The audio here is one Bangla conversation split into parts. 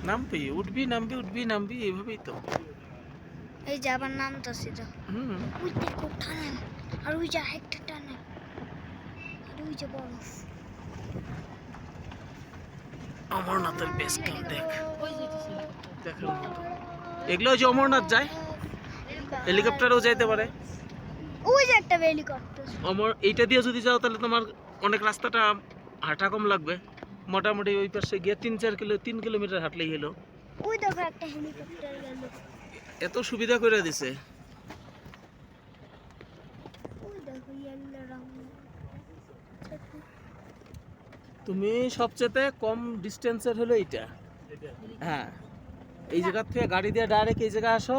নামবি, উঠবি নামবি, উঠবি নামবি, এইভাবেই তো। এই যে আবার নামতাছি তো। ওই দেখো টানেল, আর ওই যে একটা টানেল, আর ওই যে বরফ। অমরনাথের বেস ক্যাম্প দেখ, দেখার মতো। এগুলো যে অমরনাথ যায়, হেলিকপ্টারেও যাইতে পারে। ওই যে একটা হেলিকপ্টার। এইটা দিয়ে যদি যাও তাহলে তোমার অনেক রাস্তাটা হাঁটা কম লাগবে। মোটামুটি ওই পাশে গিয়ে 3 কিলোমিটার হাঁটলেই হলো। ওই দেখো একটা হেলিকপ্টার গেল। এত সুবিধা করে দিছে। ওই দেখো ইয়েলো রং। তুমি সবচেয়ে কম ডিস্টেন্সের হলো এইটা। হ্যাঁ, এই জায়গা থেকে গাড়ি দিয়ে ডাইরেক্ট এই জায়গায় আসো।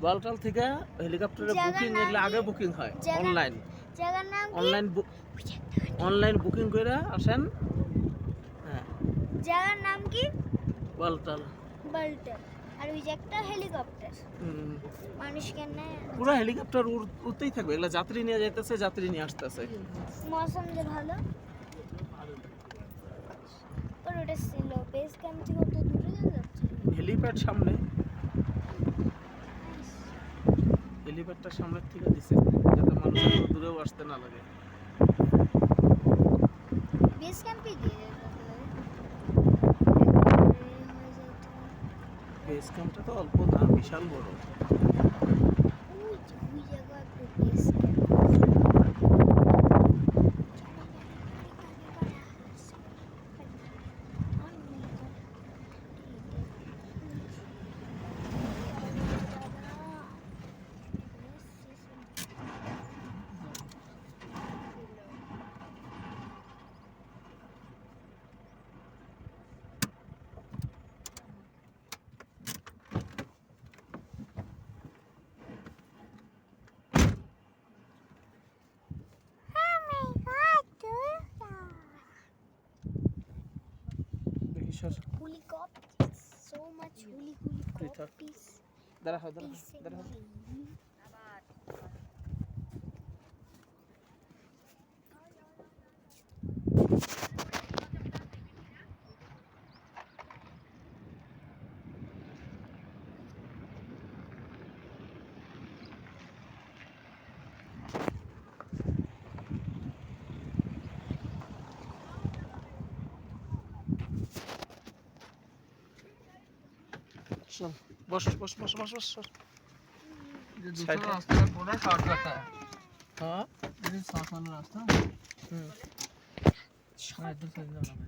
বালটাল থেকে হেলিকপ্টারে বুকিং এগুলো আগে বুকিং হয় অনলাইন। জায়গার নাম কি? অনলাইন বুকিং করে আসেন। হ্যাঁ, জায়গার নাম কি? বালটাল। বালটাল। আর ওই যে একটা হেলিকপ্টার। মানুষ কেন পুরো হেলিকপ্টার উড়তেই থাকবে। এগুলা যাত্রী নিয়ে যাইতেছে, যাত্রী নিয়ে আসতেছে। মৌসুম যে ভালো। আর ওটা ছিল বেস ক্যাম্প থেকে কত দূরে যাচ্ছে। হেলিপ্যাড সামনে, হেলিপ্যাডটা সামনের থেকে দিছে যাতে মানুষ দূরেও আসতে না লাগে। বেস ক্যাম্পে গিয়ে বেস ক্যাম্পটা তো অল্প না, বিশাল বড়। ওই জায়গা একটা base camp. Helicopters, so much helicopters. দাঁড়াও। बस रास्ता पूरा शॉर्टकट है। हाँ, ये साथ वाला रास्ता। हम्म। हाँ, इधर से जाना है।